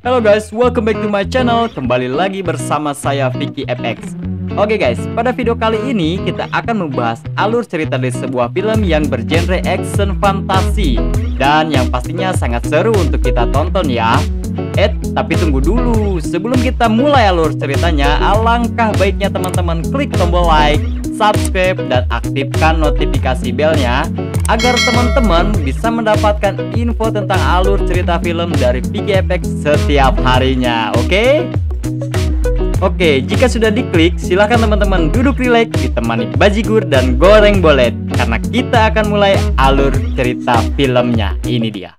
Halo guys, welcome back to my channel. Kembali lagi bersama saya Vicky FX. Oke guys, pada video kali ini kita akan membahas alur cerita dari sebuah film yang bergenre action fantasi dan yang pastinya sangat seru untuk kita tonton ya. Tapi tunggu dulu, sebelum kita mulai alur ceritanya, alangkah baiknya teman-teman klik tombol like, subscribe, dan aktifkan notifikasi belnya agar teman-teman bisa mendapatkan info tentang alur cerita film dari Vicky FX setiap harinya. Oke, jika sudah diklik, silahkan teman-teman duduk rileks, ditemani bajigur dan goreng bolet, karena kita akan mulai alur cerita filmnya. Ini dia.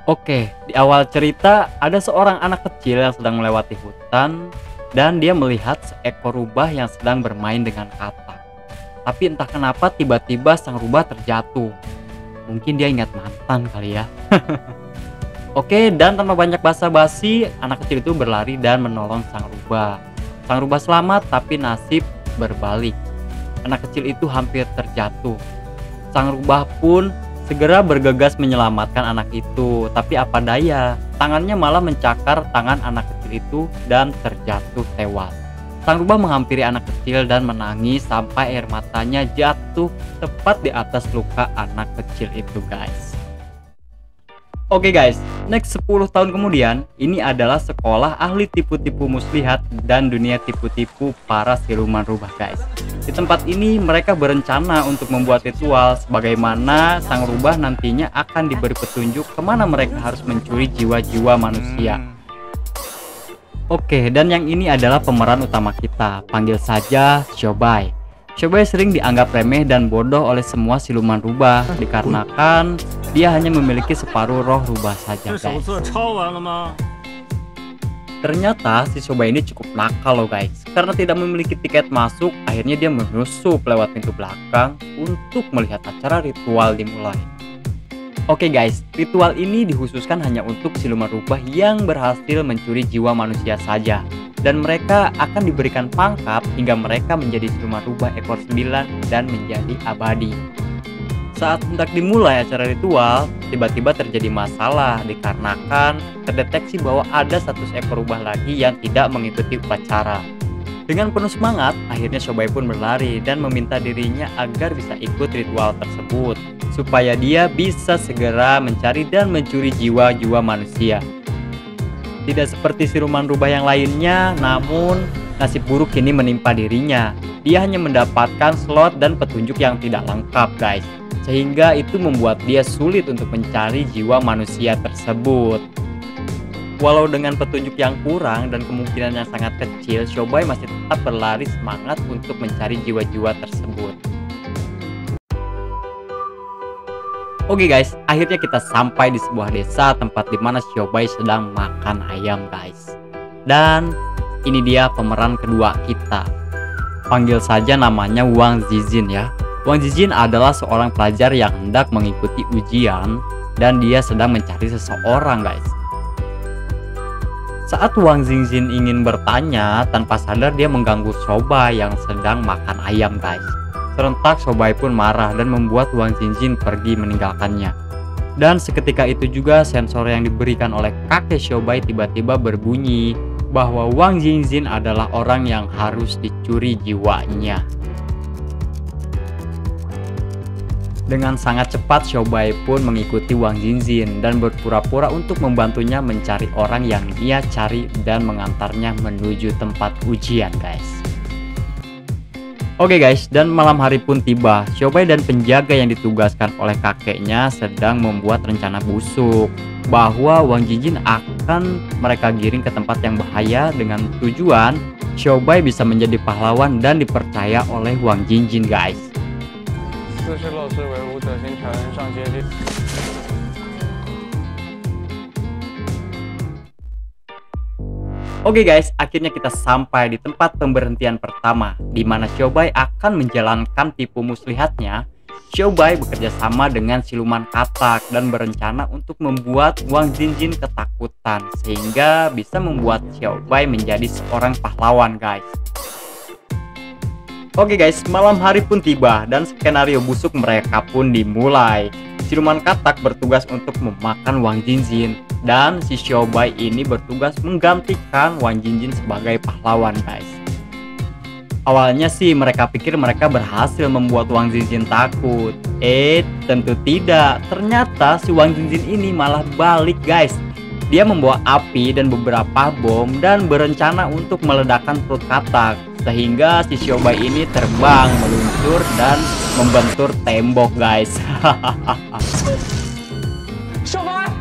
Oke, di awal cerita ada seorang anak kecil yang sedang melewati hutan dan dia melihat seekor rubah yang sedang bermain dengan katak. Tapi entah kenapa tiba-tiba sang rubah terjatuh. Mungkin dia ingat mantan kali ya. Oke, dan tanpa banyak basa-basi, anak kecil itu berlari dan menolong sang rubah. Sang rubah selamat, tapi nasib berbalik. Anak kecil itu hampir terjatuh. Sang rubah pun segera bergegas menyelamatkan anak itu, tapi apa daya, tangannya malah mencakar tangan anak kecil itu dan terjatuh tewas. Sang rubah menghampiri anak kecil dan menangis sampai air matanya jatuh tepat di atas luka anak kecil itu, guys. Oke guys, next 10 tahun kemudian, ini adalah sekolah ahli tipu-tipu muslihat dan dunia tipu-tipu para siluman rubah, guys. Di tempat ini mereka berencana untuk membuat ritual sebagaimana sang rubah nantinya akan diberi petunjuk kemana mereka harus mencuri jiwa-jiwa manusia. Oke, dan yang ini adalah pemeran utama kita, panggil saja Shobai. Shobai sering dianggap remeh dan bodoh oleh semua siluman rubah dikarenakan dia hanya memiliki separuh roh rubah saja, guys. Ternyata si Shobai ini cukup nakal loh guys. Karena tidak memiliki tiket masuk, akhirnya dia menyusup lewat pintu belakang untuk melihat acara ritual dimulai. Oke guys, ritual ini dikhususkan hanya untuk siluman rubah yang berhasil mencuri jiwa manusia saja. Dan mereka akan diberikan pangkat hingga mereka menjadi siluman rubah ekor 9 dan menjadi abadi. Saat hendak dimulai acara ritual, tiba-tiba terjadi masalah dikarenakan terdeteksi bahwa ada satu ekor rubah lagi yang tidak mengikuti upacara. Dengan penuh semangat, akhirnya Shobai pun berlari dan meminta dirinya agar bisa ikut ritual tersebut, supaya dia bisa segera mencari dan mencuri jiwa-jiwa manusia. Tidak seperti siluman rubah yang lainnya, namun nasib buruk kini menimpa dirinya. Dia hanya mendapatkan slot dan petunjuk yang tidak lengkap, guys. Sehingga itu membuat dia sulit untuk mencari jiwa manusia tersebut. Walau dengan petunjuk yang kurang dan kemungkinan yang sangat kecil, Shobai masih tetap berlari semangat untuk mencari jiwa-jiwa tersebut. Oke guys, akhirnya kita sampai di sebuah desa tempat dimana Shobai sedang makan ayam, guys. Dan ini dia pemeran kedua kita. Panggil saja namanya Wang Zizin ya. Wang Zizin adalah seorang pelajar yang hendak mengikuti ujian dan dia sedang mencari seseorang, guys. Saat Wang Zizin ingin bertanya, tanpa sadar dia mengganggu Shobai yang sedang makan ayam, guys. Serentak Shobai pun marah dan membuat Wang Zizin pergi meninggalkannya. Dan seketika itu juga sensor yang diberikan oleh kakek Shobai tiba-tiba berbunyi bahwa Wang Zizin adalah orang yang harus dicuri jiwanya. Dengan sangat cepat Shobai pun mengikuti Wang Zizin dan berpura-pura untuk membantunya mencari orang yang dia cari dan mengantarnya menuju tempat ujian, guys. Oke guys, dan malam hari pun tiba. Shobai dan penjaga yang ditugaskan oleh kakeknya sedang membuat rencana busuk bahwa Wang Zizin akan mereka giring ke tempat yang bahaya dengan tujuan Shobai bisa menjadi pahlawan dan dipercaya oleh Wang Zizin, guys. Oke guys, akhirnya kita sampai di tempat pemberhentian pertama, di mana Shobai akan menjalankan tipu muslihatnya Xiaobai bekerja sama dengan siluman katak dan berencana untuk membuat Wang Jinjin ketakutan sehingga bisa membuat Xiaobai menjadi seorang pahlawan guys. Oke guys, malam hari pun tiba dan skenario busuk mereka pun dimulai. Siluman katak bertugas untuk memakan Wang Jinjin dan si Xiaobai ini bertugas menggantikan Wang Jinjin sebagai pahlawan guys. Awalnya sih mereka pikir mereka berhasil membuat Wang Jinjin takut. Tentu tidak. Ternyata si Wang Jinjin ini malah balik guys. Dia membawa api dan beberapa bom dan berencana untuk meledakkan perut katak. Sehingga si Xiaobai ini terbang, meluncur dan membentur tembok guys. Xiaobai!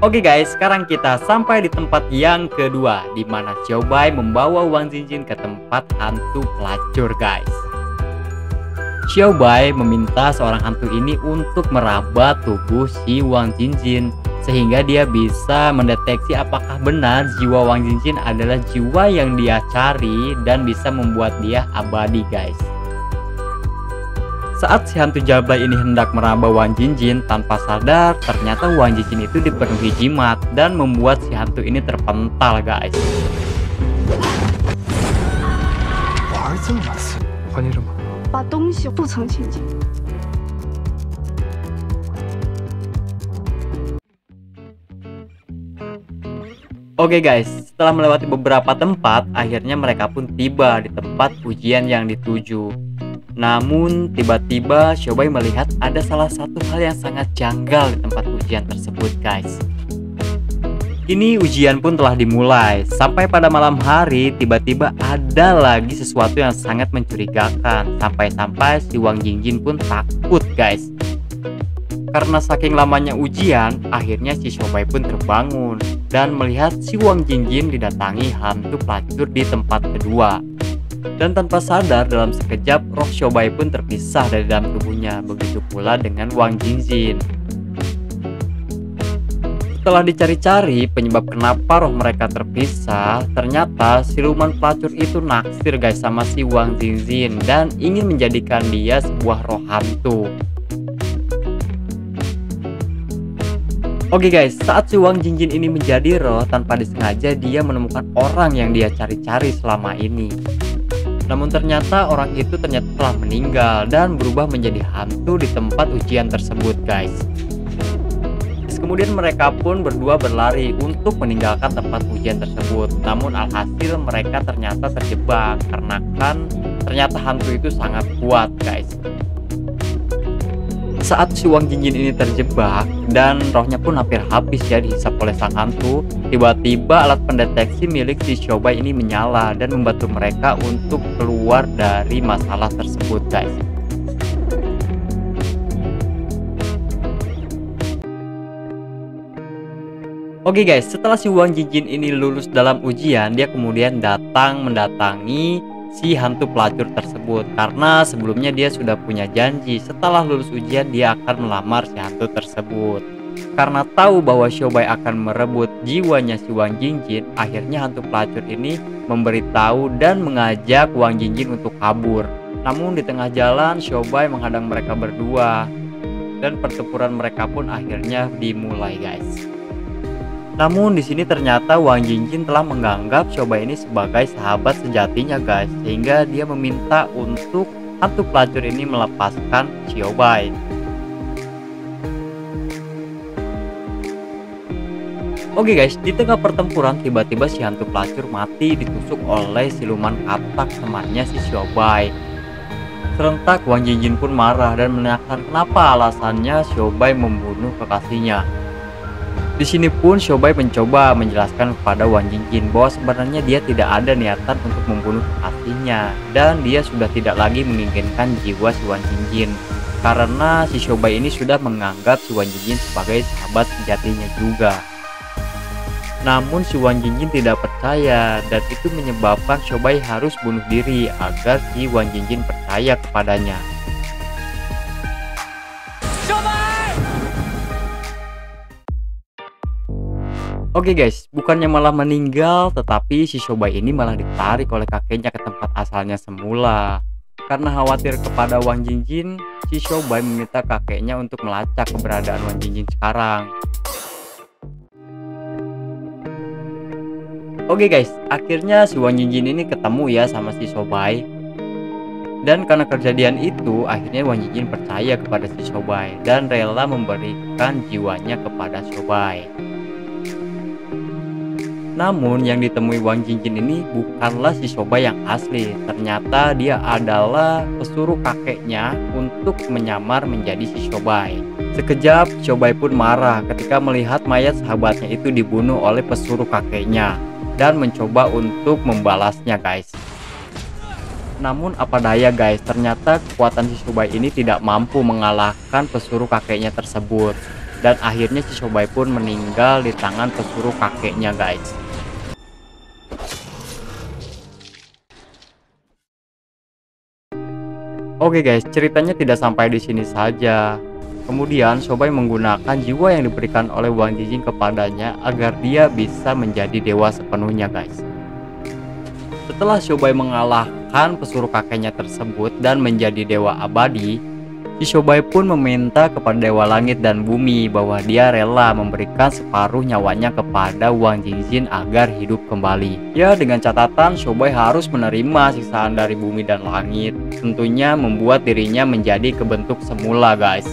Oke guys, sekarang kita sampai di tempat yang kedua, di mana Xiaobai membawa Wang Jinjin ke tempat hantu pelacur guys. Xiaobai meminta seorang hantu ini untuk meraba tubuh si Wang Jinjin sehingga dia bisa mendeteksi apakah benar jiwa Wang Jinjin adalah jiwa yang dia cari dan bisa membuat dia abadi guys. Saat si hantu jablay ini hendak meraba Wang Jinjin, tanpa sadar ternyata Wang Jinjin itu dipenuhi jimat dan membuat si hantu ini terpental guys. Oke guys, setelah melewati beberapa tempat, akhirnya mereka pun tiba di tempat ujian yang dituju. Namun tiba-tiba Xiaobai melihat ada salah satu hal yang sangat janggal di tempat ujian tersebut guys. Kini ujian pun telah dimulai. Sampai pada malam hari tiba-tiba ada lagi sesuatu yang sangat mencurigakan. Sampai-sampai si Wang Jinjin pun takut guys. Karena saking lamanya ujian, akhirnya si Xiaobai pun terbangun dan melihat si Wang Jinjin didatangi hantu pelacur di tempat kedua. Dan tanpa sadar dalam sekejap roh Xiaobai pun terpisah dari dalam tubuhnya, begitu pula dengan Wang Jinjin. Setelah dicari-cari penyebab kenapa roh mereka terpisah, ternyata siluman pelacur itu naksir guys sama si Wang Jinjin dan ingin menjadikan dia sebuah roh hantu. Oke guys, saat si Wang Jinjin ini menjadi roh, tanpa disengaja dia menemukan orang yang dia cari-cari selama ini. Namun ternyata orang itu telah meninggal dan berubah menjadi hantu di tempat ujian tersebut guys. Kemudian mereka pun berdua berlari untuk meninggalkan tempat ujian tersebut. Namun alhasil mereka ternyata terjebak karena kan ternyata hantu itu sangat kuat guys. Saat si Wang Jinjin ini terjebak dan rohnya pun hampir habis ya dihisap oleh sang hantu, tiba-tiba alat pendeteksi milik si Xiaobai ini menyala dan membantu mereka untuk keluar dari masalah tersebut guys. Oke guys, setelah si Wang Jinjin ini lulus dalam ujian, dia kemudian mendatangi si hantu pelacur tersebut karena sebelumnya dia sudah punya janji setelah lulus ujian dia akan melamar si hantu tersebut. Karena tahu bahwa Xiaobai akan merebut jiwanya si Wang Jinjin, akhirnya hantu pelacur ini memberitahu dan mengajak Wang Jinjin untuk kabur. Namun di tengah jalan Xiaobai menghadang mereka berdua dan pertempuran mereka pun akhirnya dimulai guys. Namun di sini ternyata Wang Jinjin telah menganggap Xiaobai ini sebagai sahabat sejatinya guys, sehingga dia meminta untuk hantu pelacur ini melepaskan Xiaobai. Oke guys, di tengah pertempuran tiba-tiba si hantu pelacur mati ditusuk oleh siluman katak temannya si Xiaobai. Serentak Wang Jinjin pun marah dan menanyakan kenapa alasannya Xiaobai membunuh kekasihnya. Di sini pun Xiaobai mencoba menjelaskan kepada Wang Jinjin bahwa sebenarnya dia tidak ada niatan untuk membunuh kekasihnya dan dia sudah tidak lagi menginginkan jiwa si Wang Jinjin karena si Xiaobai ini sudah menganggap si Wang Jinjin sebagai sahabat sejatinya juga. Namun si Wang Jinjin tidak percaya dan itu menyebabkan Xiaobai harus bunuh diri agar si Wang Jinjin percaya kepadanya. Oke guys, bukannya malah meninggal, tetapi si Shobai ini malah ditarik oleh kakeknya ke tempat asalnya semula. Karena khawatir kepada Wang Jingjin, si Shobai meminta kakeknya untuk melacak keberadaan Wang Jingjin sekarang. Oke guys, akhirnya si Wang Jingjin ini ketemu ya sama si Shobai. Dan karena kejadian itu, akhirnya Wang Jingjin percaya kepada si Shobai dan rela memberikan jiwanya kepada Shobai. Namun yang ditemui Wang Jingjin ini bukanlah si Shobai yang asli. Ternyata dia adalah pesuruh kakeknya untuk menyamar menjadi si Shobai. Sekejap Shobai pun marah ketika melihat mayat sahabatnya itu dibunuh oleh pesuruh kakeknya dan mencoba untuk membalasnya guys. Namun apa daya guys, ternyata kekuatan si Shobai ini tidak mampu mengalahkan pesuruh kakeknya tersebut. Dan akhirnya si Shobai pun meninggal di tangan pesuruh kakeknya guys. Oke guys, ceritanya tidak sampai di sini saja. Kemudian Shobai menggunakan jiwa yang diberikan oleh Wang Jingjin kepadanya agar dia bisa menjadi dewa sepenuhnya guys. Setelah Shobai mengalahkan pesuruh kakeknya tersebut dan menjadi dewa abadi, si Shobai pun meminta kepada dewa langit dan bumi bahwa dia rela memberikan separuh nyawanya kepada Wang Jingjin agar hidup kembali. Ya, dengan catatan Shobai harus menerima siksaan dari bumi dan langit, tentunya membuat dirinya menjadi kebentuk semula guys.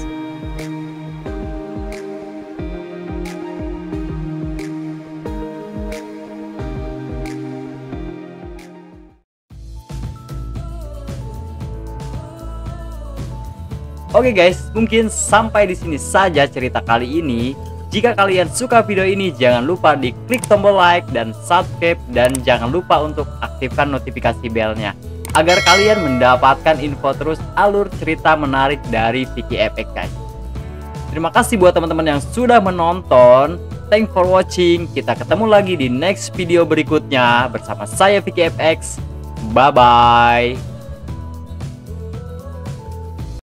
Oke guys, mungkin sampai di sini saja cerita kali ini. Jika kalian suka video ini, jangan lupa di klik tombol like dan subscribe, dan jangan lupa untuk aktifkan notifikasi belnya agar kalian mendapatkan info terus alur cerita menarik dari VKIFX guys. Terima kasih buat teman-teman yang sudah menonton. Thanks for watching. Kita ketemu lagi di next video berikutnya bersama saya VKIFX. Bye bye.